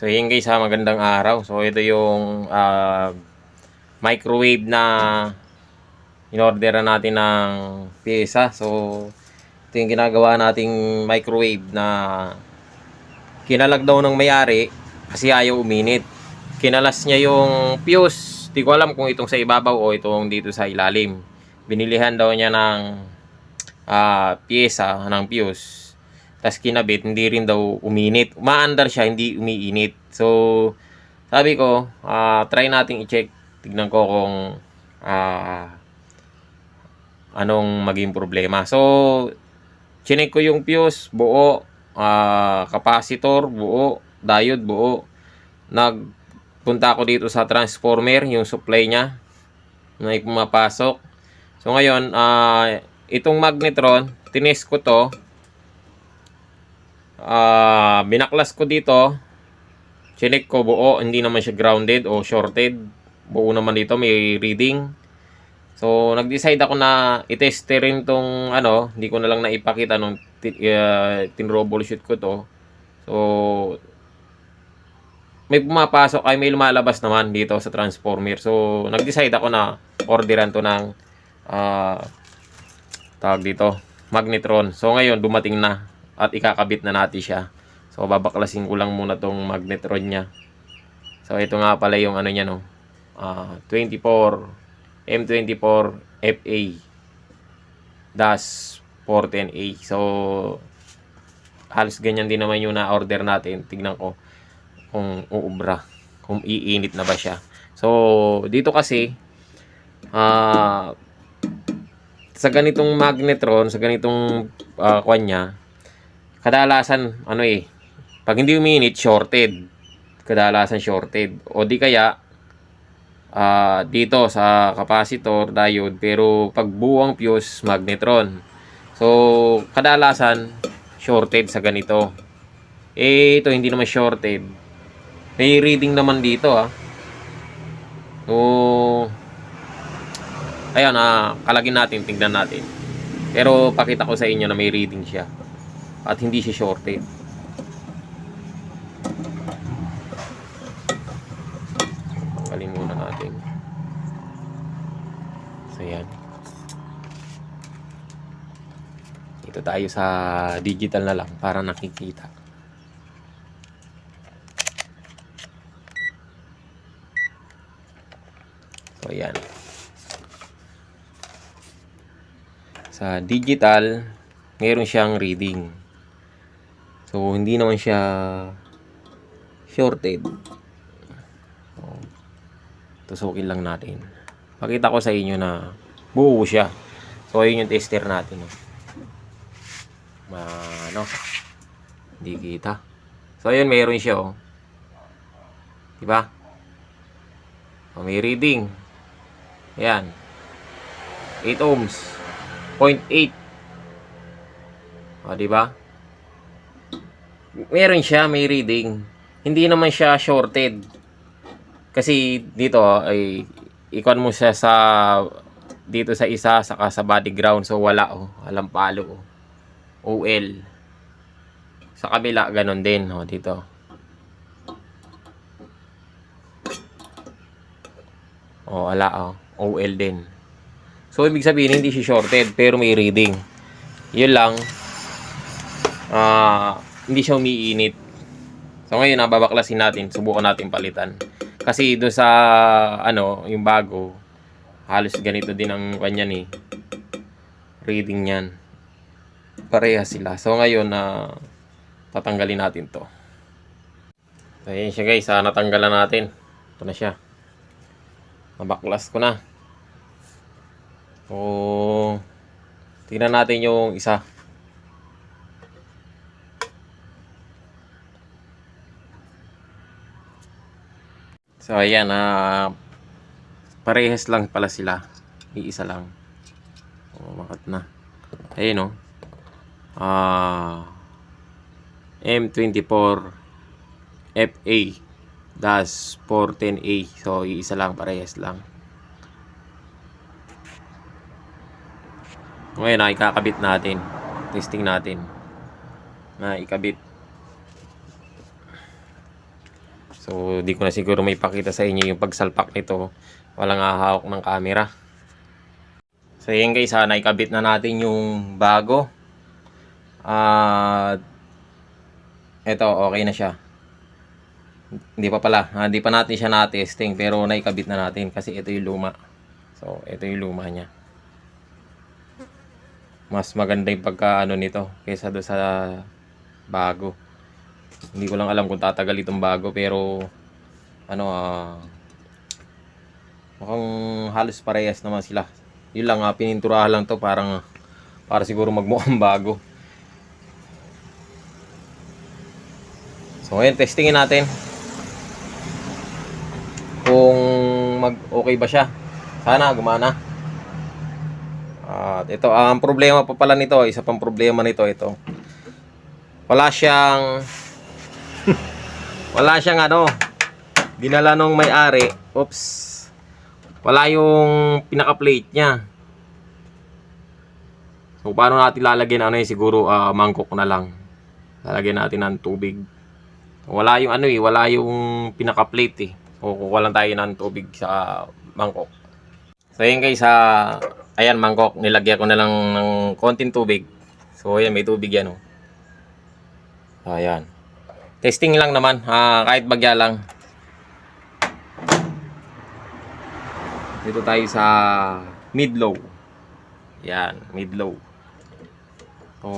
So yun guys ha, magandang araw. So ito yung microwave na in-orderan natin ng pyesa. So ito yung ginagawa nating microwave na kinalag daw ng may-ari kasi ayaw uminit. Kinalas niya yung fuse. Di ko alam kung itong sa ibabaw o itong dito sa ilalim. Binilihan daw niya ng pyesa ng fuse. Tas kinabit, hindi rin daw uminit. Umaandar siya, hindi umiinit. So, sabi ko, try nating i-check. Tignan ko kung anong maging problema. So, chinek ko yung fuse, buo. Capacitor, buo. Diode, buo. Nagpunta ako dito sa transformer, yung supply niya. May pumapasok. So, ngayon, itong magnetron, tinest ko to. Binaklas ko dito, chinek ko buo, hindi naman siya grounded o shorted, buo naman dito, may reading. So nag-decide ako na i-test rin tong hindi ko na lang naipakita nung tin-troubleshoot ko to. So may pumapasok ay may lumalabas naman dito sa transformer. So nag-decide ako na orderan to ng tawag dito, magnetron. So ngayon dumating na at ikakabit na natin siya. So babaklasin ko lang muna tong magnetron niya. So ito nga pala yung niya 24 M24 FA -410A. So halos ganyan din naman yung na-order natin. Tignan ko kung uubra, kung iinit na ba siya. So dito kasi sa ganitong magnetron, sa ganitong kanya, kadalasan pag hindi uminit, shorted. Kadalasan shorted. O di kaya dito sa capacitor, diode, pero pag buwang fuse, magnetron. So kadalasan shorted sa ganito. Ito hindi naman shorted. May reading naman dito So ayan, kalagin natin, tingnan natin. Pero pakita ko sa inyo na may reading siya. At hindi siya shorted. Tanggalin muna natin. So yan. Ito tayo sa digital na lang para nakikita. So yan. Sa digital, meron siyang reading. So, hindi naman siya shorted. Tusukin lang natin. Pakita ko sa inyo na buo siya. So, yun yung tester natin. Hindi kita. So, yun, mayroon siya. Diba? So, may reading. Ayan. 8 ohms. 0.8. Diba? Meron siya, may reading. Hindi naman siya shorted. Kasi dito ay ikon mo siya sa dito sa isa saka sa body ground. So wala walang palo. OL. Sa kabila ganon din dito. Wala OL din. So ibig sabihin hindi siya shorted pero may reading. Yun lang. Hindi siya umiinit. So ngayon babaklasin natin, subukan natin palitan. Kasi doon sa yung bago, halos ganito din ang kanya reading niyan. Pareha sila. So ngayon tatanggalin natin 'to. So ayan siya guys, natanggalan natin. Ito na siya. Nabaklas ko na. So tingnan natin yung isa. So ayan, parehas lang pala sila. Iisa lang. Makat na. Ayun M24 FA -410A. So iisa lang, parehas lang. Ngayon ikakabit natin. Testing natin. Na ikabit. So, di ko na siguro may pakita sa inyo yung pagsalpak nito. Walang hahawak ng camera. So, yan guys, naikabit na natin yung bago. At ito, okay na siya. Hindi pa pala, hindi pa natin siya na-testing, pero naikabit na natin kasi ito yung luma. So, ito yung luma niya. Mas maganda yung pagka ano nito kaysa do sa bago. Hindi ko lang alam kung tatagal itong bago, pero ano, mukhang halos parehas naman sila. Yun lang, pininturahan lang to para siguro magmukhang bago. So ngayon, testingin natin kung okay ba siya. Sana gumana. At ito, ang problema pa pala nito, isa pang problema nito, ito. Wala siyang ano, dinala nung may-ari. Oops. Wala yung pinaka-plate niya. So paano natin lalagyan, ano, siguro mangkok na lang. Lalagyan natin ng tubig. Wala yung ano wala yung pinaka-plate eh. O kukuha lang tayo ng tubig sa mangkok. So ayan guys, ayan mangkok, nilagyan ko na lang ng konting tubig. So ayan, may tubig yan, oh. Ayan. Testing lang naman, kahit bagya lang. Dito tayo sa mid-low. Yan, mid-low. So,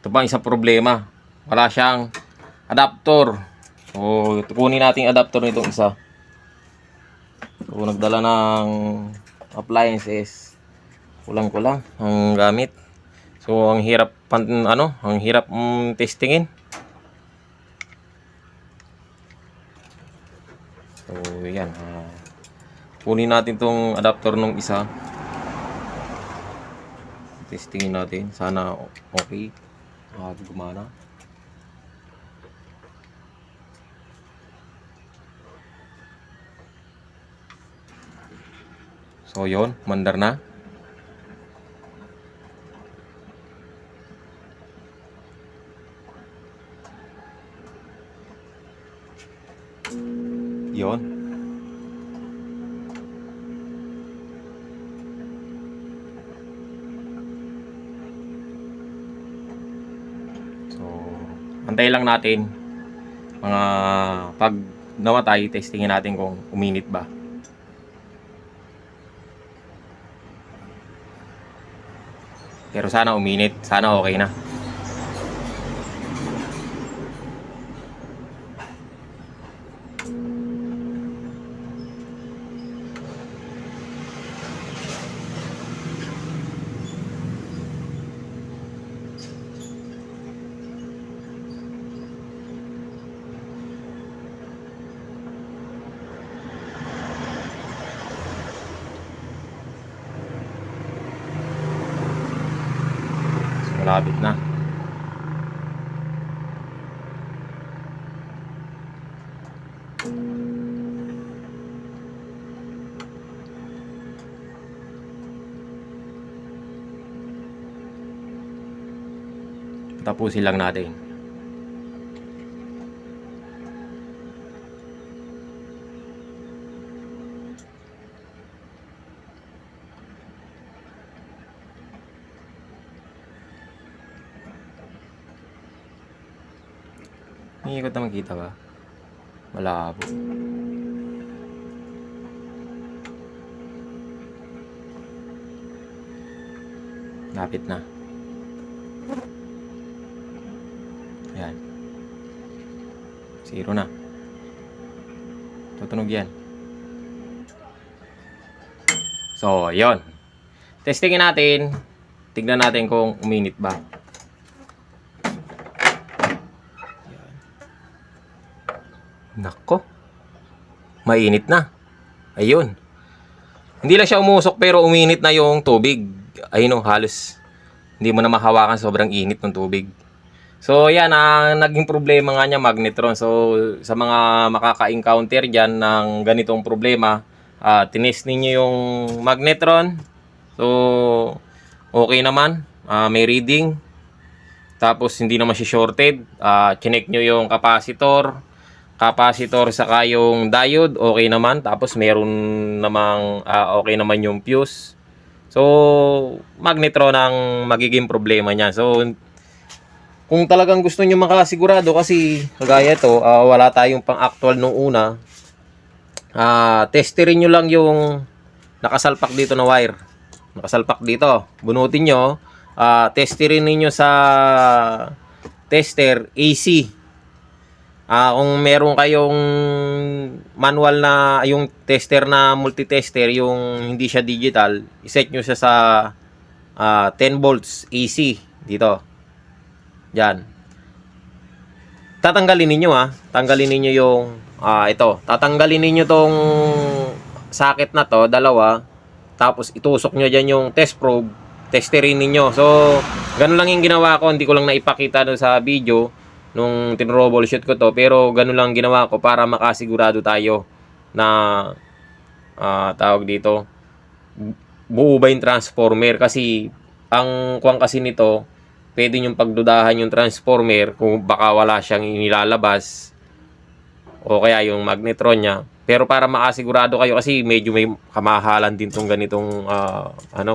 ito pa isang problema. Wala siyang adapter. So, kunin natin yung adapter nitong isa. So, nagdala ng appliances. Kulang-kulang ang gamit. So, ang hirap testingin. So, yan. Kunin natin tong adapter nung isa. Testingin natin. Sana okay. Gumana. So, yon, mandar na. Yon. So, antay lang natin. Pag namatay, testingin natin kung uminit ba. Pero sana uminit, sana okay na. Malapit na. Tapusin lang natin. May ikot na makita ba? Malabo. Lapit na. Ayan. 0 na. Tutunog yan. So, yon. Testingin natin. Tignan natin kung uminit ba. Nako. Mainit na. Ayun. Hindi lang siya umusok pero uminit na yung tubig. Ayun o, halos hindi mo na mahawakan, sobrang init ng tubig. So yan, ang naging problema nga niya, magnetron. So sa mga makaka-encounter dyan ng ganitong problema, tinest ninyo yung magnetron. So okay naman, may reading. Tapos hindi naman siya shorted. Chinek nyo yung capacitor, capacitor saka yung diode, okay naman. Tapos meron namang okay naman yung fuse. So, magnetron ang magiging problema niya. So, kung talagang gusto niyo makasigurado, kasi kagaya ito, wala tayong pang-actual nung una, testerin nyo lang yung nakasalpak dito na wire. Nakasalpak dito. Bunutin nyo. Testerin niyo sa tester AC. Kung meron kayong manual na yung tester na multi-tester, yung hindi siya digital, iset nyo siya sa 10 volts AC dito. Yan. Tatanggalin ninyo Tanggalin ninyo yung ito. Tatanggalin ninyo tong socket na to, dalawa. Tapos itusok nyo dyan yung test probe. Testerin ninyo. So, ganun lang yung ginawa ko. Hindi ko lang naipakita doon sa video nung tinroubleshoot ko to. Pero ganun lang ginawa ko para makasigurado tayo na tawag dito, buo ba yung transformer. Kasi ang kuwang kasi nito, pwede nyong pagdudahan yung transformer kung baka wala siyang inilalabas o kaya yung magnetron niya. Pero para makasigurado kayo, kasi medyo may kamahalan din tong ganitong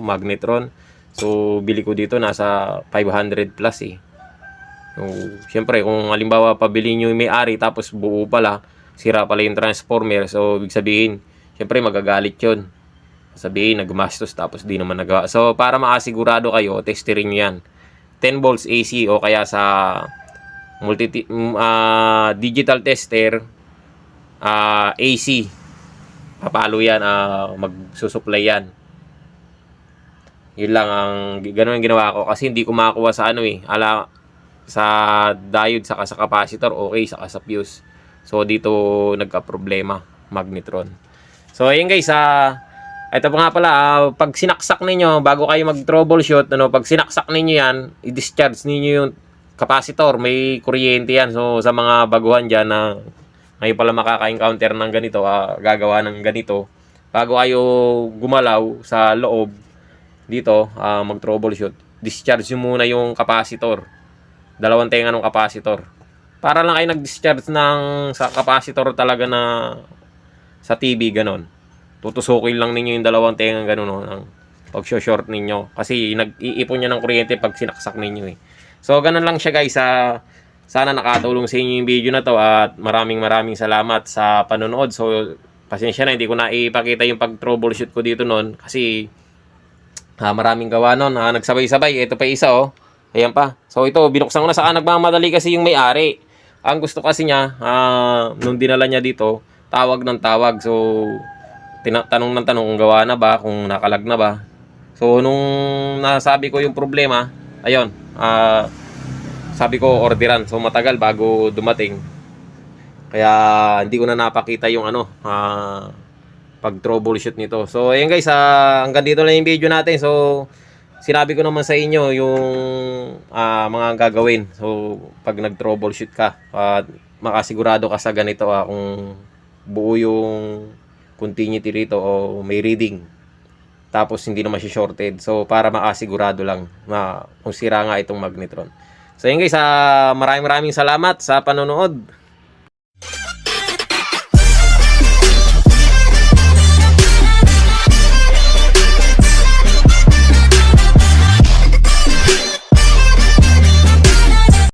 magnetron. So bili ko dito nasa 500 plus eh. So, syempre kung halimbawa pabili nyo yung may-ari tapos buo pala, sira pala yung transformer, so ibig sabihin syempre magagalit yun. Sabihin nagmastos tapos di naman nagawa. So para makasigurado kayo, testerin nyo yan. 10 volts AC o kaya sa digital tester AC. Papalo yan, magsusupply yan. Yun lang ganun ang ginawa ko kasi hindi ko makakuha sa sa diode saka sa capacitor, okay, saka sa fuse. So dito nagka-problema, magnetron. So ayun guys, ito pa nga pala, pag sinaksak ninyo, bago kayo mag-troubleshoot, pag sinaksak ninyo yan, i-discharge ninyo yung capacitor, may kuryente yan. So, sa mga baguhan dyan na ngayon pala makaka-encounter ng ganito, gagawa ng ganito, bago kayo gumalaw sa loob, dito, mag-troubleshoot, discharge nyo muna yung capacitor. Dalawang tenga ng capacitor. Para lang kayo nag-discharge sa capacitor talaga na sa TV, ganon. Tutusukin lang ninyo yung dalawang tenga gano'n ng pag-short ninyo. Kasi nag-iipon niya ng kuryente pag sinaksak ninyo eh. So, ganun lang siya guys. Sana nakatulong sa inyo yung video na to at maraming salamat sa panonood. So, pasensya na, hindi ko na ipakita yung pag-troubleshoot ko dito noon. Kasi maraming gawa noon. Nagsabay-sabay. Ito pa isa Ayan pa. So, ito, binuksan ko na sa nagmamadali kasi yung may-ari. Ang gusto kasi niya, nung dinala niya dito, tawag ng tawag. So, tanong ng tanong kung gawa na ba, kung nakalag na ba. So, nung nasabi ko yung problema, ayun, sabi ko orderan. So, matagal bago dumating. Kaya, hindi ko na napakita yung pag-troubleshoot nito. So, ayun guys, hanggang dito lang yung video natin. So, sinabi ko naman sa inyo yung mga gagawin. So, pag nag-troubleshoot ka, makasigurado ka sa ganito kung buo yung continuity rito o may reading. Tapos hindi naman siya shorted. So para makasigurado lang na kung sira nga itong magnetron. So yun guys, maraming salamat sa panonood.